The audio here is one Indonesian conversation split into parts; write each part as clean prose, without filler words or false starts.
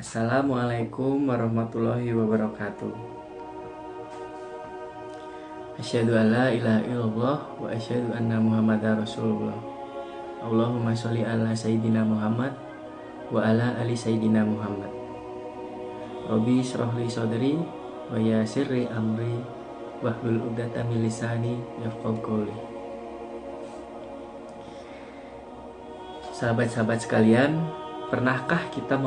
Assalamualaikum warahmatullahi wabarakatuh. Asyhadu an la ilaha illallah wa asyhadu anna Muhammadar Rasulullah. Allahumma sholli ala sayyidina Muhammad wa ala ali sayyidina Muhammad. Rabbi shrah li sadri wa yassir li amri wahlul 'uqdatam min lisani yafqahu qawli. Sahabat-sahabat sekalian, pernahkah kita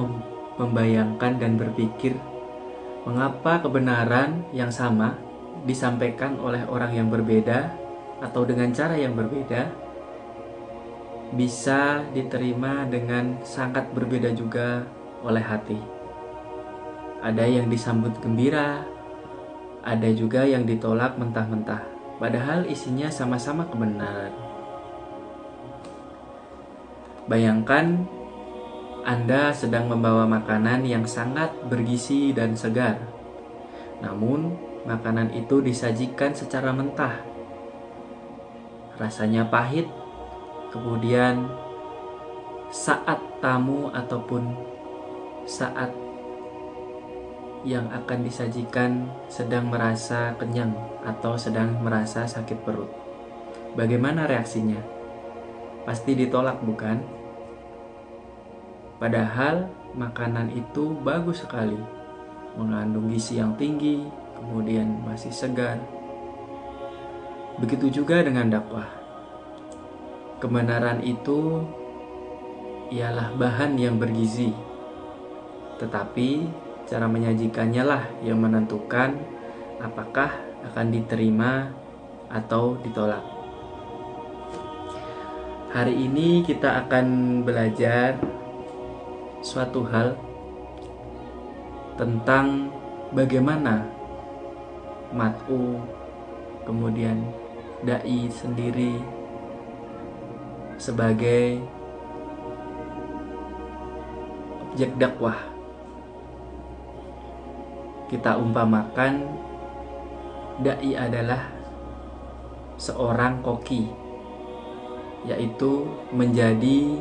membayangkan dan berpikir mengapa kebenaran yang sama disampaikan oleh orang yang berbeda atau dengan cara yang berbeda bisa diterima dengan sangat berbeda juga oleh hati? Ada yang disambut gembira, ada juga yang ditolak mentah-mentah, padahal isinya sama-sama kebenaran. Bayangkan Anda sedang membawa makanan yang sangat bergizi dan segar. Namun, makanan itu disajikan secara mentah. Rasanya pahit. Kemudian, saat tamu ataupun saat yang akan disajikan sedang merasa kenyang atau sedang merasa sakit perut, bagaimana reaksinya? Pasti ditolak, bukan? Padahal makanan itu bagus sekali, mengandung gizi yang tinggi, kemudian masih segar. Begitu juga dengan dakwah. Kebenaran itu ialah bahan yang bergizi, tetapi cara menyajikannya lah yang menentukan apakah akan diterima atau ditolak. Hari ini kita akan belajar suatu hal tentang bagaimana mat'u, kemudian dai sendiri sebagai objek dakwah. Kita umpamakan dai adalah seorang koki, yaitu menjadi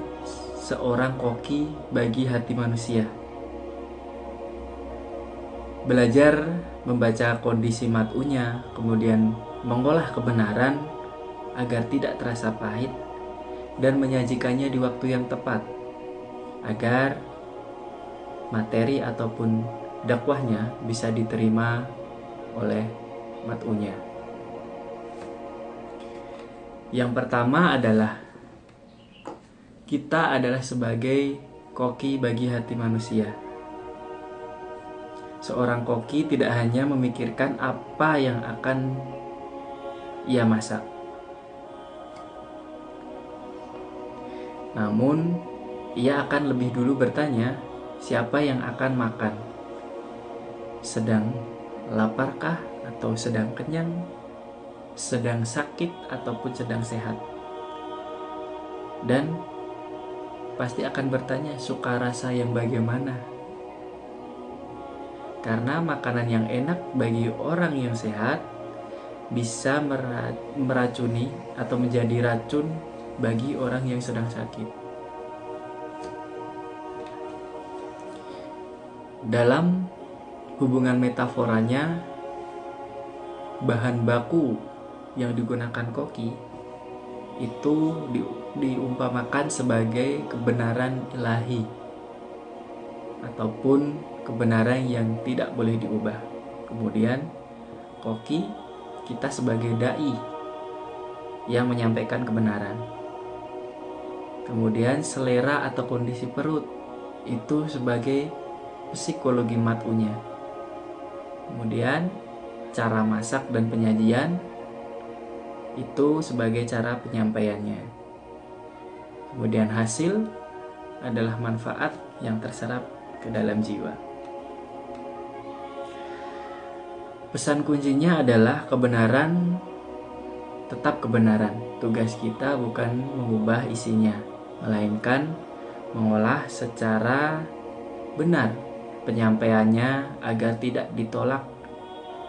seorang koki bagi hati manusia. Belajar membaca kondisi mat'unya, kemudian mengolah kebenaran agar tidak terasa pahit dan menyajikannya di waktu yang tepat, agar materi ataupun dakwahnya bisa diterima oleh mat'unya. Yang pertama adalah kita adalah sebagai koki bagi hati manusia. Seorang koki tidak hanya memikirkan apa yang akan ia masak, namun ia akan lebih dulu bertanya siapa yang akan makan. Sedang laparkah atau sedang kenyang? Sedang sakit ataupun sedang sehat? Dan pasti akan bertanya suka rasa yang bagaimana. Karena makanan yang enak bagi orang yang sehat bisa meracuni atau menjadi racun bagi orang yang sedang sakit. Dalam hubungan metaforanya, bahan baku yang digunakan koki itu diumpamakan sebagai kebenaran ilahi ataupun kebenaran yang tidak boleh diubah. Kemudian koki, kita sebagai dai yang menyampaikan kebenaran. Kemudian selera atau kondisi perut itu sebagai psikologi mat'unya. Kemudian cara masak dan penyajian itu sebagai cara penyampaiannya. Kemudian hasil adalah manfaat yang terserap ke dalam jiwa. Pesan kuncinya adalah kebenaran tetap kebenaran. Tugas kita bukan mengubah isinya, melainkan mengolah secara benar penyampaiannya agar tidak ditolak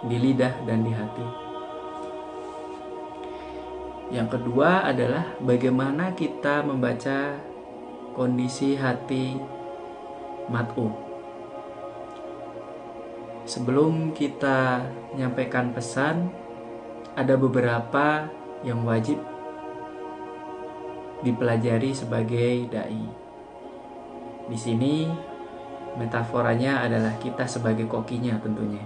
di lidah dan di hati. Yang kedua adalah bagaimana kita membaca kondisi hati mat'u. Sebelum kita menyampaikan pesan, ada beberapa yang wajib dipelajari sebagai dai. Di sini metaforanya adalah kita sebagai kokinya tentunya.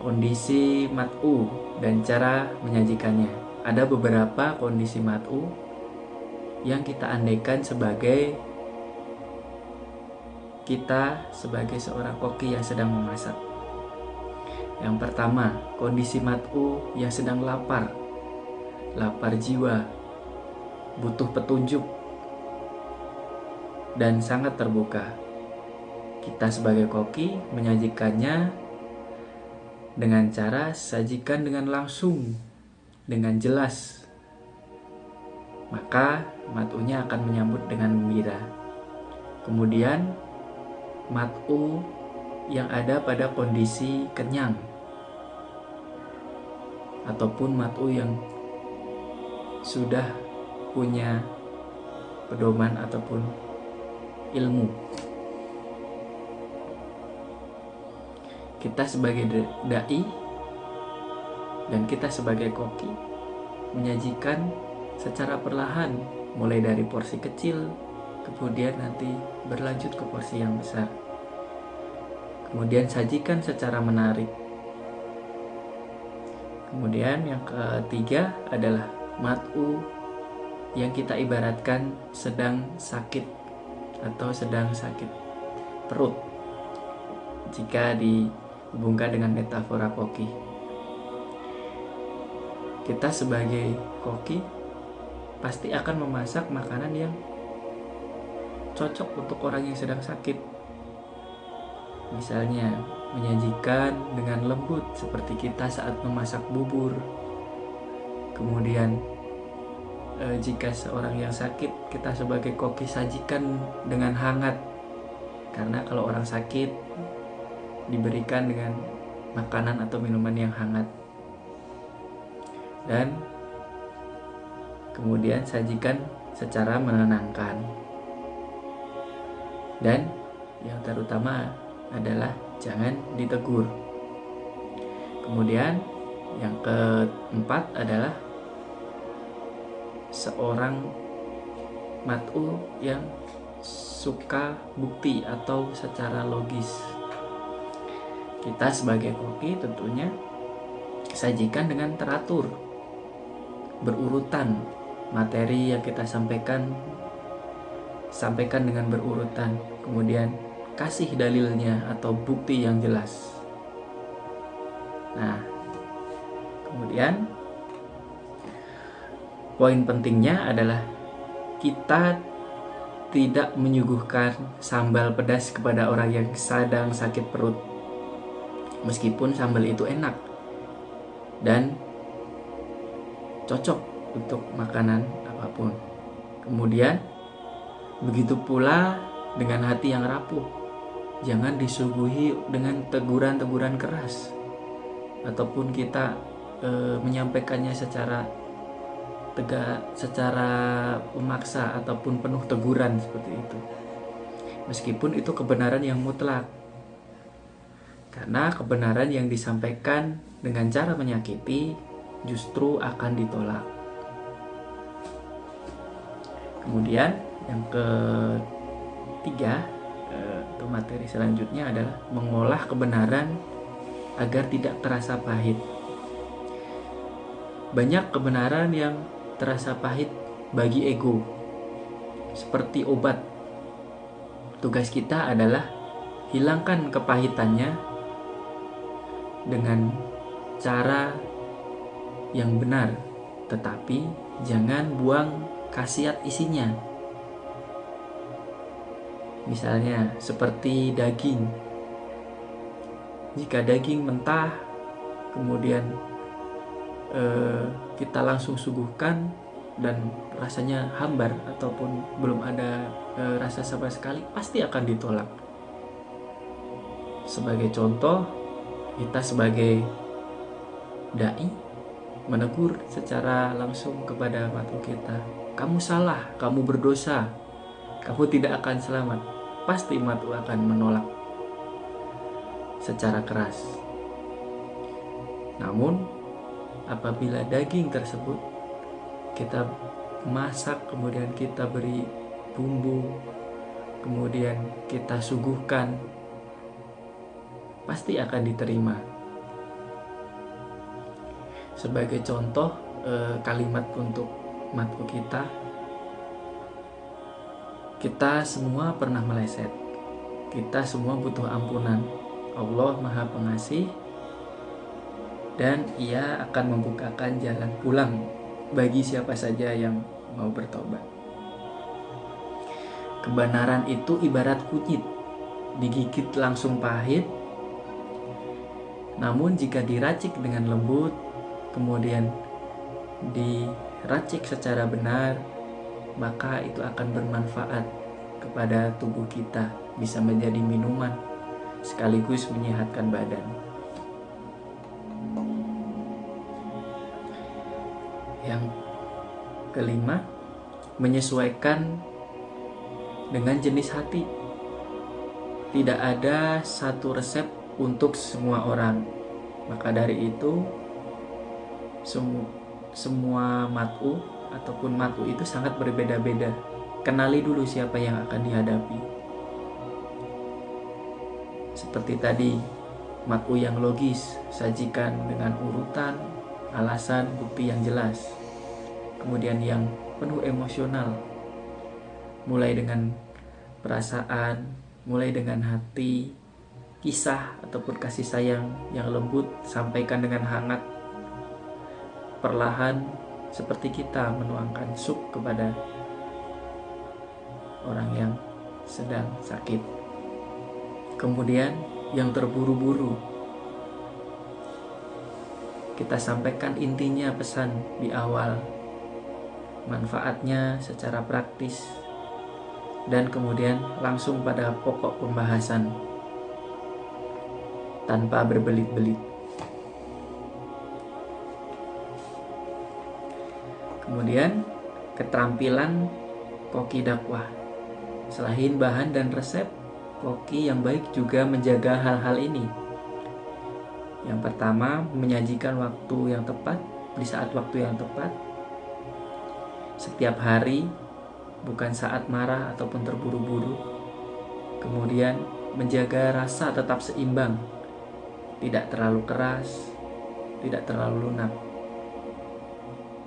Kondisi mat'u dan cara menyajikannya. Ada beberapa kondisi mat'u yang kita andaikan sebagai kita sebagai seorang koki yang sedang memasak. Yang pertama, kondisi mat'u yang sedang lapar jiwa, butuh petunjuk, dan sangat terbuka. Kita sebagai koki menyajikannya dengan cara sajikan dengan langsung, dengan jelas. Maka mat'unya akan menyambut dengan gembira. Kemudian mat'u yang ada pada kondisi kenyang, ataupun mat'u yang sudah punya pedoman ataupun ilmu. Kita sebagai dai dan kita sebagai koki menyajikan secara perlahan, mulai dari porsi kecil, kemudian nanti berlanjut ke porsi yang besar. Kemudian sajikan secara menarik. Kemudian yang ketiga adalah mat'u yang kita ibaratkan sedang sakit atau sedang sakit perut, jika dihubungkan dengan metafora koki. Kita sebagai koki pasti akan memasak makanan yang cocok untuk orang yang sedang sakit. Misalnya menyajikan dengan lembut seperti kita saat memasak bubur. Kemudian jika seorang yang sakit, kita sebagai koki sajikan dengan hangat. Karena kalau orang sakit diberikan dengan makanan atau minuman yang hangat. Dan kemudian sajikan secara menenangkan. Dan yang terutama adalah jangan ditegur. Kemudian yang keempat adalah seorang mat'u yang suka bukti atau secara logis. Kita sebagai koki tentunya sajikan dengan teratur, berurutan. Materi yang kita sampaikan dengan berurutan. Kemudian kasih dalilnya atau bukti yang jelas. Nah, kemudian poin pentingnya adalah kita tidak menyuguhkan sambal pedas kepada orang yang sedang sakit perut. Meskipun sambal itu enak dan cocok untuk makanan apapun. Kemudian begitu pula dengan hati yang rapuh. Jangan disuguhi dengan teguran-teguran keras, ataupun kita menyampaikannya secara tegak, secara memaksa ataupun penuh teguran seperti itu. Meskipun itu kebenaran yang mutlak. Karena kebenaran yang disampaikan dengan cara menyakiti justru akan ditolak. Kemudian yang ketiga atau materi selanjutnya adalah mengolah kebenaran agar tidak terasa pahit. Banyak kebenaran yang terasa pahit bagi ego, seperti obat. Tugas kita adalah hilangkan kepahitannya dengan cara yang benar, tetapi jangan buang khasiat isinya. Misalnya seperti daging. Jika daging mentah kemudian kita langsung suguhkan dan rasanya hambar ataupun belum ada rasa sama sekali, pasti akan ditolak. Sebagai contoh, kita sebagai dai menegur secara langsung kepada mat'u kita, kamu salah, kamu berdosa, kamu tidak akan selamat. Pasti mat'u akan menolak. secara keras. Namun apabila daging tersebut kita masak, kemudian kita beri bumbu, kemudian kita suguhkan, pasti akan diterima. Sebagai contoh kalimat untuk matku kita semua pernah meleset, kita semua butuh ampunan. Allah Maha Pengasih dan Ia akan membukakan jalan pulang bagi siapa saja yang mau bertobat. Kebenaran itu ibarat kunyit, digigit langsung pahit, namun jika diracik dengan lembut, kemudian diracik secara benar, maka itu akan bermanfaat kepada tubuh kita, bisa menjadi minuman sekaligus menyehatkan badan. Yang kelima, menyesuaikan dengan jenis hati. Tidak ada satu resep untuk semua orang. Maka dari itu semua mat'u ataupun mat'u itu sangat berbeda-beda. Kenali dulu siapa yang akan dihadapi. Seperti tadi, mat'u yang logis, sajikan dengan urutan, alasan, bukti yang jelas. Kemudian yang penuh emosional, mulai dengan perasaan, mulai dengan hati, kisah ataupun kasih sayang yang lembut, sampaikan dengan hangat, perlahan, seperti kita menuangkan sup kepada orang yang sedang sakit. Kemudian yang terburu-buru, kita sampaikan intinya pesan di awal, manfaatnya secara praktis, dan kemudian langsung pada pokok pembahasan tanpa berbelit-belit. Kemudian keterampilan koki dakwah. Selain bahan dan resep, koki yang baik juga menjaga hal-hal ini. Yang pertama, menyajikan waktu yang tepat di saat waktu yang tepat. Setiap hari, bukan saat marah ataupun terburu-buru. Kemudian menjaga rasa tetap seimbang, tidak terlalu keras, tidak terlalu lunak.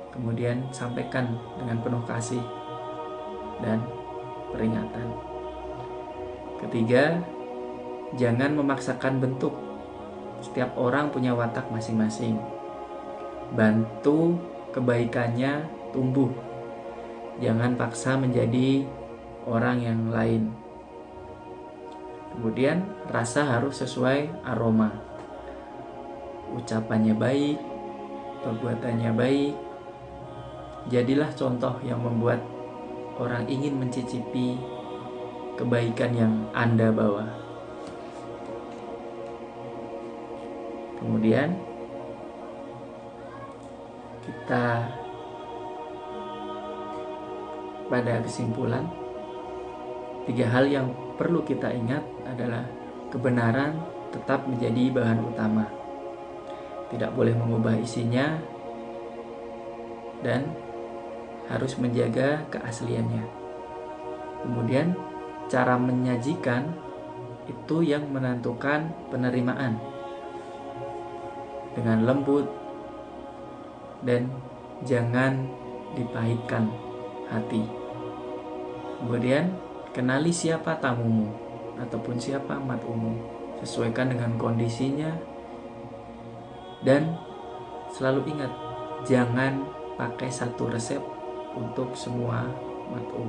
Kemudian sampaikan dengan penuh kasih dan peringatan. Ketiga, jangan memaksakan bentuk. Setiap orang punya watak masing-masing. Bantu kebaikannya tumbuh. Jangan paksa menjadi orang yang lain. Kemudian rasa harus sesuai aroma. Ucapannya baik, perbuatannya baik. Jadilah contoh yang membuat orang ingin mencicipi kebaikan yang Anda bawa. Kemudian kita pada kesimpulan, 3 hal yang perlu kita ingat adalah kebenaran tetap menjadi bahan utama, tidak boleh mengubah isinya, dan harus menjaga keasliannya. Kemudian cara menyajikan itu yang menentukan penerimaan, dengan lembut dan jangan dipahitkan hati. Kemudian kenali siapa tamumu ataupun siapa mat'umu, sesuaikan dengan kondisinya, dan selalu ingat, jangan pakai satu resep untuk semua mat'u,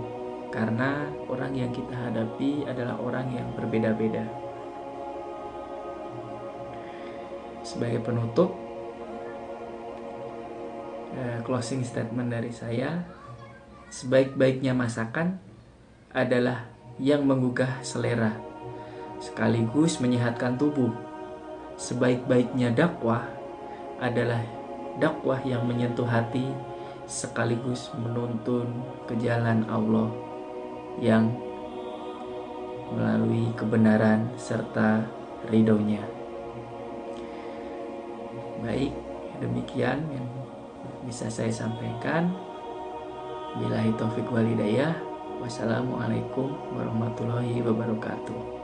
karena orang yang kita hadapi adalah orang yang berbeda-beda. Sebagai penutup, closing statement dari saya, sebaik-baiknya masakan adalah yang menggugah selera sekaligus menyehatkan tubuh. Sebaik-baiknya dakwah adalah dakwah yang menyentuh hati sekaligus menuntun ke jalan Allah yang melalui kebenaran serta ridhonya. Baik, demikian yang bisa saya sampaikan. Billahi taufik walhidayah. Wassalamualaikum warahmatullahi wabarakatuh.